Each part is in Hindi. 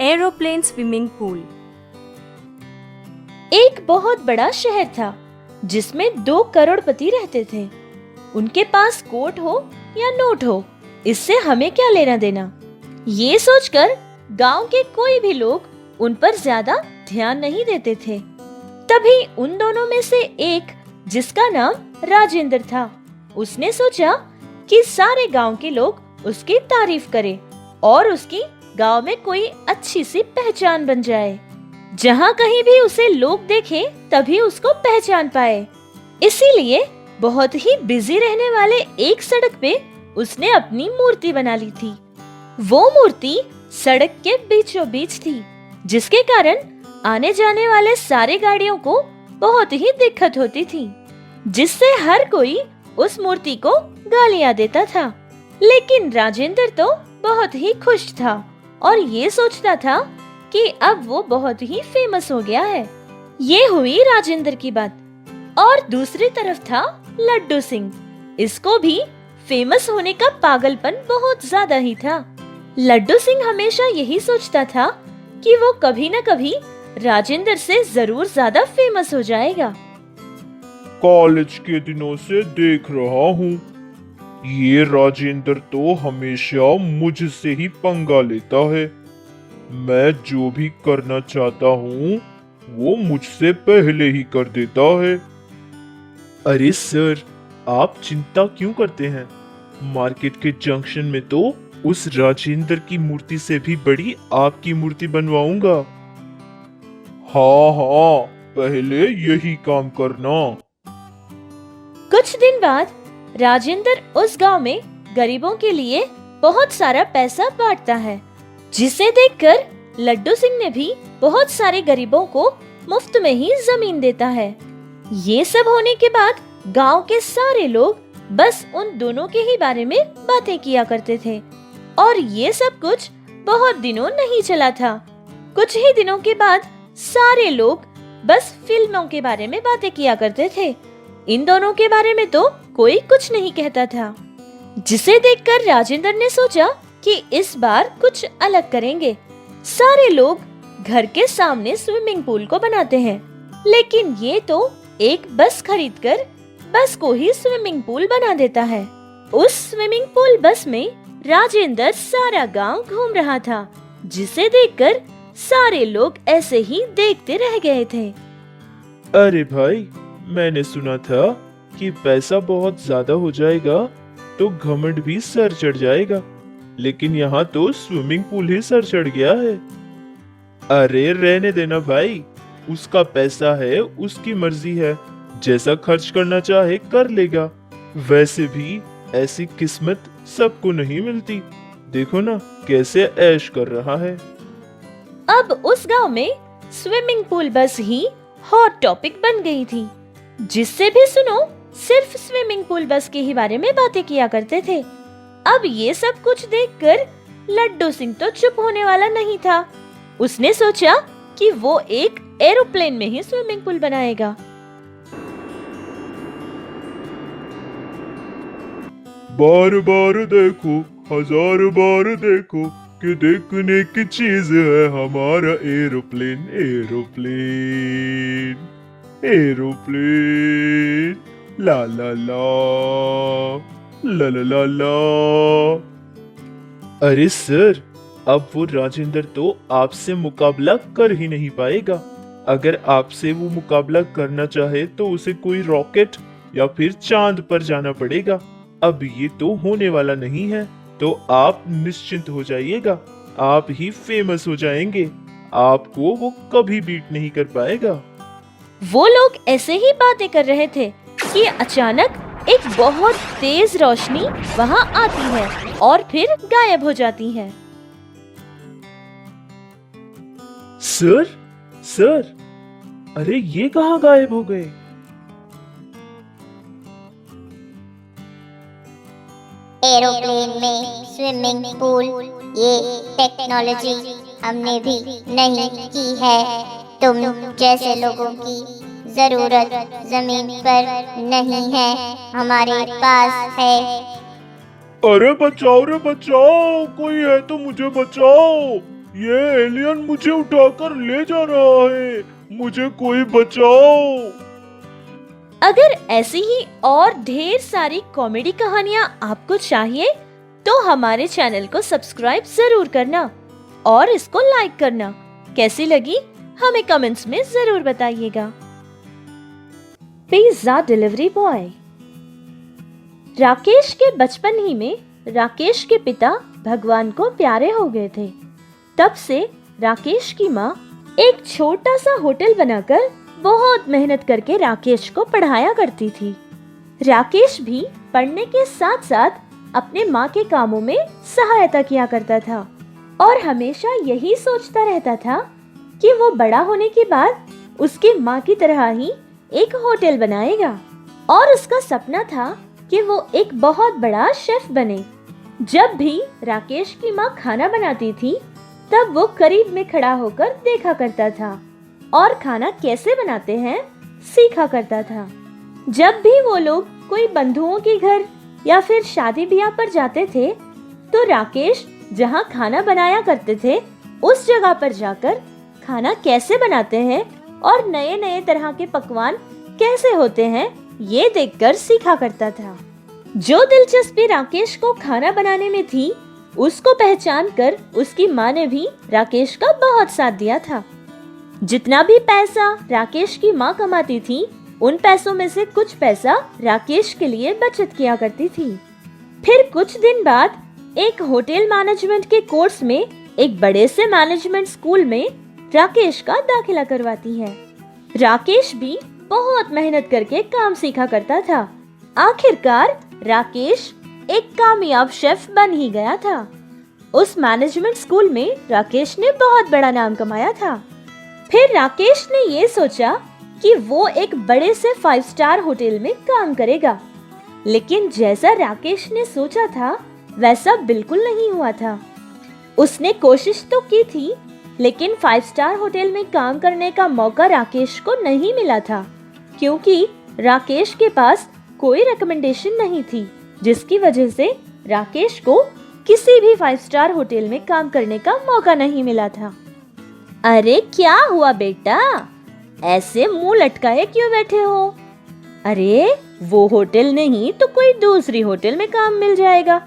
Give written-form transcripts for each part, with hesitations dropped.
Aeroplane swimming pool. एक बहुत बड़ा शहर था जिसमें 2 करोड़पति रहते थे। उनके पास कोट हो या नोट हो, इससे हमें क्या लेना देना। ये सोचकर गांव के कोई भी लोग उन पर ज्यादा ध्यान नहीं देते थे। तभी उन दोनों में से एक, जिसका नाम राजेंद्र था, उसने सोचा कि सारे गांव के लोग उसकी तारीफ करें और उसकी गांव में कोई अच्छी सी पहचान बन जाए। जहाँ कहीं भी उसे लोग देखें तभी उसको पहचान पाए। इसीलिए बहुत ही बिजी रहने वाले एक सड़क पे उसने अपनी मूर्ति बना ली थी। वो मूर्ति सड़क के बीचों बीच थी, जिसके कारण आने जाने वाले सारे गाड़ियों को बहुत ही दिक्कत होती थी, जिससे हर कोई उस मूर्ति को गालियां देता था। लेकिन राजेंद्र तो बहुत ही खुश था और ये सोचता था कि अब वो बहुत ही फेमस हो गया है। ये हुई राजेंद्र की बात। और दूसरी तरफ था लड्डू सिंह। इसको भी फेमस होने का पागलपन बहुत ज्यादा ही था। लड्डू सिंह हमेशा यही सोचता था कि वो कभी न कभी राजेंद्र से जरूर ज्यादा फेमस हो जाएगा। कॉलेज के दिनों से देख रहा हूँ, ये राजेंद्र तो हमेशा मुझसे ही पंगा लेता है। मैं जो भी करना चाहता हूँ वो मुझसे पहले ही कर देता है। अरे सर, आप चिंता क्यों करते हैं? मार्केट के जंक्शन में तो उस राजेंद्र की मूर्ति से भी बड़ी आपकी मूर्ति बनवाऊंगा। हाँ हाँ, पहले यही काम करना। कुछ दिन बाद राजेंद्र उस गांव में गरीबों के लिए बहुत सारा पैसा बांटता है, जिसे देखकर लड्डू सिंह ने भी बहुत सारे गरीबों को मुफ्त में ही जमीन देता है। ये सब होने के बाद गांव के सारे लोग बस उन दोनों के ही बारे में बातें किया करते थे। और ये सब कुछ बहुत दिनों नहीं चला था। कुछ ही दिनों के बाद सारे लोग बस फिल्मों के बारे में बातें किया करते थे। इन दोनों के बारे में तो कोई कुछ नहीं कहता था, जिसे देखकर राजेंद्र ने सोचा कि इस बार कुछ अलग करेंगे। सारे लोग घर के सामने स्विमिंग पूल को बनाते हैं, लेकिन ये तो एक बस खरीदकर बस को ही स्विमिंग पूल बना देता है। उस स्विमिंग पूल बस में राजेंद्र सारा गांव घूम रहा था, जिसे देखकर सारे लोग ऐसे ही देखते रह गए थे। अरे भाई, मैंने सुना था कि पैसा बहुत ज्यादा हो जाएगा तो घमंड भी सर चढ़ जाएगा, लेकिन यहाँ तो स्विमिंग पूल ही सर चढ़ गया है। अरे रहने देना भाई, उसका पैसा है, उसकी मर्जी है, जैसा खर्च करना चाहे कर लेगा। वैसे भी ऐसी किस्मत सबको नहीं मिलती। देखो ना कैसे ऐश कर रहा है। अब उस गांव में स्विमिंग पूल बस ही हॉट टॉपिक बन गई थी। जिससे भी सुनो सिर्फ स्विमिंग पूल बस के ही बारे में बातें किया करते थे। अब ये सब कुछ देखकर लड्डू सिंह तो चुप होने वाला नहीं था। उसने सोचा कि वो एक एरोप्लेन में ही स्विमिंग पूल बनाएगा। बार बार देखो, हजार बार देखो कि देखने की चीज है हमारा एरोप्लेन। एरोप्लेन एरोप्लेन, ला ला ला ला ला ला ला। अरे सर, अब वो राजेंद्र तो आपसे मुकाबला कर ही नहीं पाएगा। अगर आपसे वो मुकाबला करना चाहे तो उसे कोई रॉकेट या फिर चांद पर जाना पड़ेगा। अब ये तो होने वाला नहीं है, तो आप निश्चिंत हो जाइएगा, आप ही फेमस हो जाएंगे। आपको वो कभी बीट नहीं कर पाएगा। वो लोग ऐसे ही बातें कर रहे थे कि अचानक एक बहुत तेज रोशनी वहां आती है और फिर गायब हो जाती है। सर, सर, अरे ये कहाँ गायब हो गए? एरोप्लेन में स्विमिंग पूल, ये टेक्नोलॉजी हमने भी नहीं की है। तुम जैसे लोगों की जरूरत जमीन पर नहीं है, हमारे पास है। अरे बचाओ रे बचाओ, कोई है तो मुझे बचाओ। ये एलियन मुझे उठाकर ले जा रहा है, मुझे कोई बचाओ। अगर ऐसी ही और ढेर सारी कॉमेडी कहानियाँ आपको चाहिए तो हमारे चैनल को सब्सक्राइब जरूर करना और इसको लाइक करना। कैसी लगी हमें कमेंट्स में जरूर बताइएगा। Pizza delivery boy. राकेश के बचपन ही में राकेश के पिता भगवान को प्यारे हो गए थे। तब से राकेश की माँ एक छोटा सा होटल बनाकर बहुत मेहनत करके राकेश को पढ़ाया करती थी। राकेश भी पढ़ने के साथ साथ अपने माँ के कामों में सहायता किया करता था और हमेशा यही सोचता रहता था कि वो बड़ा होने के बाद उसकी माँ की तरह ही एक होटल बनाएगा और उसका सपना था कि वो एक बहुत बड़ा शेफ बने। जब भी राकेश की माँ खाना बनाती थी तब वो करीब में खड़ा होकर देखा करता था और खाना कैसे बनाते हैं सीखा करता था। जब भी वो लोग कोई बंधुओं के घर या फिर शादी ब्याह पर जाते थे तो राकेश जहाँ खाना बनाया करते थे उस जगह पर जाकर खाना कैसे बनाते हैं और नए नए तरह के पकवान कैसे होते हैं ये देखकर सीखा करता था। जो दिलचस्पी राकेश को खाना बनाने में थी उसको पहचान कर उसकी माँ ने भी राकेश का बहुत साथ दिया था। जितना भी पैसा राकेश की माँ कमाती थी उन पैसों में से कुछ पैसा राकेश के लिए बचत किया करती थी। फिर कुछ दिन बाद एक होटल मैनेजमेंट के कोर्स में एक बड़े से मैनेजमेंट स्कूल में राकेश का दाखिला करवाती है। राकेश भी बहुत मेहनत करके काम सीखा करता था। आखिरकार राकेश एक कामयाब शेफ बन ही गया था। उस मैनेजमेंट स्कूल में राकेश ने बहुत बड़ा नाम कमाया था। फिर राकेश ने ये सोचा कि वो एक बड़े से 5 स्टार होटल में काम करेगा, लेकिन जैसा राकेश ने सोचा था वैसा बिल्कुल नहीं हुआ था। उसने कोशिश तो की थी लेकिन 5 स्टार होटल में काम करने का मौका राकेश को नहीं मिला था, क्योंकि राकेश के पास कोई रिकमेंडेशन नहीं थी, जिसकी वजह से राकेश को किसी भी 5 स्टार होटल में काम करने का मौका नहीं मिला था। अरे क्या हुआ बेटा, ऐसे मुंह लटकाए क्यों बैठे हो? अरे वो होटल नहीं तो कोई दूसरी होटल में काम मिल जाएगा।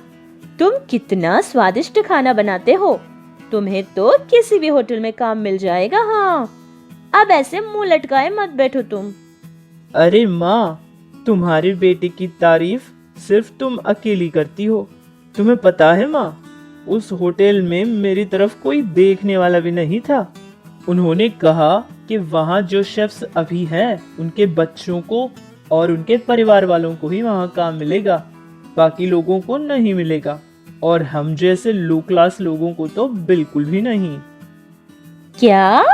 तुम कितना स्वादिष्ट खाना बनाते हो, तुम्हें तो किसी भी होटल में काम मिल जाएगा। हाँ, अब ऐसे मुंह लटकाए मत बैठो तुम। अरे माँ, तुम्हारी बेटी की तारीफ सिर्फ तुम अकेली करती हो। तुम्हें पता है माँ, उस होटल में मेरी तरफ कोई देखने वाला भी नहीं था। उन्होंने कहा कि वहाँ जो शेफ्स अभी हैं उनके बच्चों को और उनके परिवार वालों को ही वहाँ काम मिलेगा, बाकी लोगों को नहीं मिलेगा, और हम जैसे लो क्लास लोगों को तो बिल्कुल भी नहीं। क्या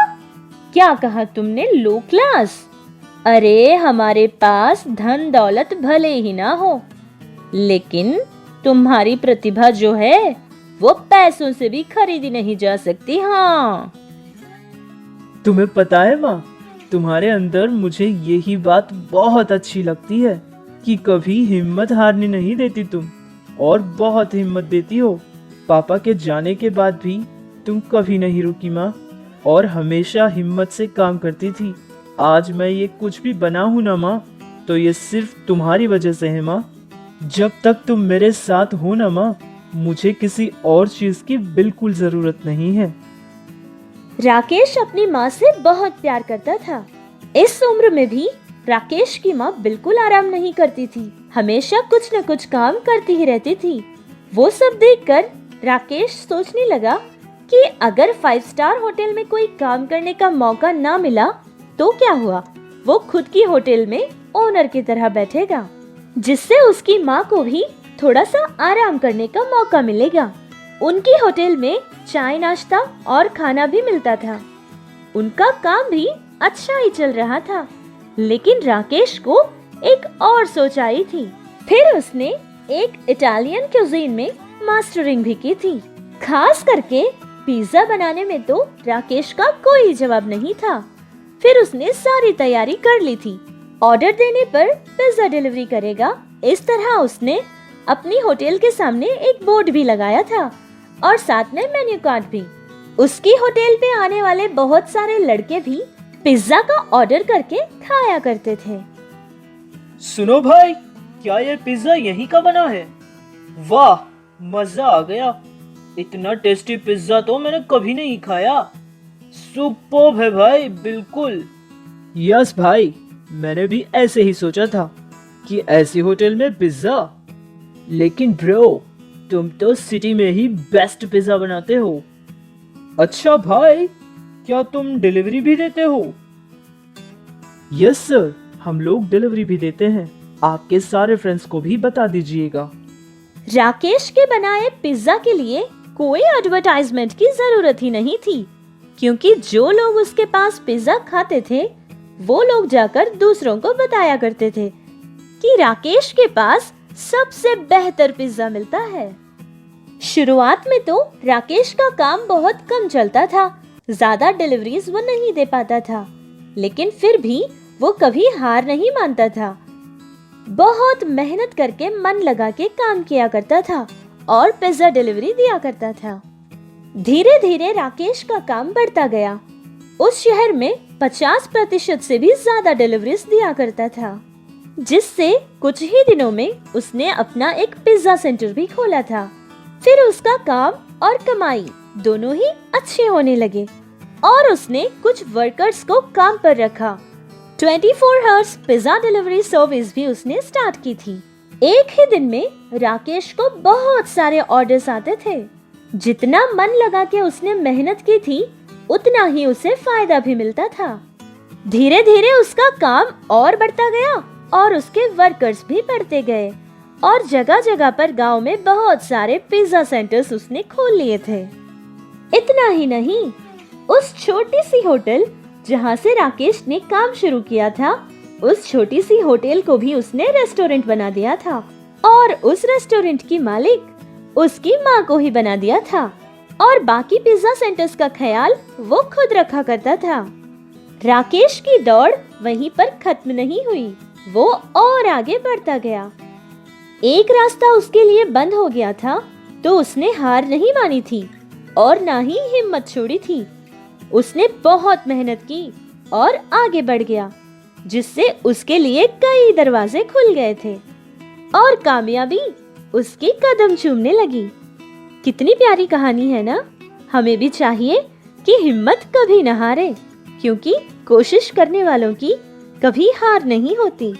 क्या कहा तुमने, लो क्लास? अरे हमारे पास धन दौलत भले ही ना हो, लेकिन तुम्हारी प्रतिभा जो है वो पैसों से भी खरीदी नहीं जा सकती। हाँ, तुम्हें पता है माँ, तुम्हारे अंदर मुझे यही बात बहुत अच्छी लगती है कि कभी हिम्मत हारने नहीं देती तुम, और बहुत हिम्मत देती हो। पापा के जाने के बाद भी तुम कभी नहीं रुकी माँ, और हमेशा हिम्मत से काम करती थी। आज मैं ये कुछ भी बना हूँ ना माँ, तो ये सिर्फ तुम्हारी वजह से है माँ। जब तक तुम मेरे साथ हो ना माँ, मुझे किसी और चीज की बिल्कुल जरूरत नहीं है। राकेश अपनी माँ से बहुत प्यार करता था। इस उम्र में भी राकेश की माँ बिल्कुल आराम नहीं करती थी, हमेशा कुछ न कुछ काम करती ही रहती थी। वो सब देखकर राकेश सोचने लगा कि अगर 5 स्टार होटल में कोई काम करने का मौका ना मिला तो क्या हुआ, वो खुद की होटल में ओनर की तरह बैठेगा, जिससे उसकी माँ को भी थोड़ा सा आराम करने का मौका मिलेगा। उनकी होटल में चाय नाश्ता और खाना भी मिलता था। उनका काम भी अच्छा ही चल रहा था, लेकिन राकेश को एक और सोच आई थी। फिर उसने एक इटालियन क्यूजीन में मास्टरिंग भी की थी। खास करके पिज्जा बनाने में तो राकेश का कोई जवाब नहीं था। फिर उसने सारी तैयारी कर ली थी। ऑर्डर देने पर पिज्जा डिलीवरी करेगा, इस तरह उसने अपनी होटल के सामने एक बोर्ड भी लगाया था और साथ में मेन्यू कार्ड भी। उसकी होटल पे आने वाले बहुत सारे लड़के भी पिज्जा का ऑर्डर करके खाया करते थे। सुनो भाई, क्या ये पिज्जा यहीं का बना है? वाह, मजा आ गया। इतना टेस्टी पिज्जा तो मैंने कभी नहीं खाया। सुपर्ब है भाई, बिल्कुल। यस भाई, मैंने भी ऐसे ही सोचा था कि ऐसी होटल में पिज्जा। लेकिन ब्रो, तुम तो सिटी में ही बेस्ट पिज्जा बनाते हो। अच्छा भाई, क्या तुम डिलीवरी भी देते हो? यस सर, हम लोग डिलीवरी भी देते हैं। आपके सारे फ्रेंड्स को भी बता दीजिएगा। राकेश के बनाए पिज्जा के लिए कोई एडवर्टाइजमेंट की जरूरत ही नहीं थी, क्योंकि जो लोग उसके पास पिज्जा खाते थे वो लोग जाकर दूसरों को बताया करते थे कि राकेश के पास सबसे बेहतर पिज्जा मिलता है। शुरुआत में तो राकेश का काम बहुत कम चलता था, ज्यादा डिलीवरीज वो नहीं दे पाता था, लेकिन फिर भी वो कभी हार नहीं मानता था। बहुत मेहनत करके मन लगा के काम किया करता था और पिज्जा डिलीवरी दिया करता था। धीरे धीरे राकेश का काम बढ़ता गया। उस शहर में 50% से भी ज्यादा डिलीवरीज दिया करता था, जिससे कुछ ही दिनों में उसने अपना एक पिज्जा सेंटर भी खोला था। फिर उसका काम और कमाई दोनों ही अच्छे होने लगे और उसने कुछ वर्कर्स को काम पर रखा। 24 आवर्स पिज्जा डिलीवरी सर्विस भी उसने स्टार्ट की थी। एक ही दिन में राकेश को बहुत सारे ऑर्डर्स आते थे। जितना मन लगा के उसने मेहनत की थी, उतना ही उसे फायदा भी मिलता था। धीरे धीरे उसका काम और बढ़ता गया और उसके वर्कर्स भी बढ़ते गए और जगह जगह पर गांव में बहुत सारे पिज्जा सेंटर्स उसने खोल लिए थे। इतना ही नहीं, उस छोटी सी होटल जहां से राकेश ने काम शुरू किया था, उस छोटी सी होटल को भी उसने रेस्टोरेंट बना दिया था और उस रेस्टोरेंट की मालिक उसकी माँ को ही बना दिया था और बाकी पिज्जा सेंटर्स का ख्याल वो खुद रखा करता था। राकेश की दौड़ वहीं पर खत्म नहीं हुई, वो और आगे बढ़ता गया। एक रास्ता उसके लिए बंद हो गया था तो उसने हार नहीं मानी थी और ना ही हिम्मत छोड़ी थी। उसने बहुत मेहनत की और आगे बढ़ गया, जिससे उसके लिए कई दरवाजे खुल गए थे और कामयाबी उसकी कदम चूमने लगी। कितनी प्यारी कहानी है ना। हमें भी चाहिए कि हिम्मत कभी न हारे, क्योंकि कोशिश करने वालों की कभी हार नहीं होती।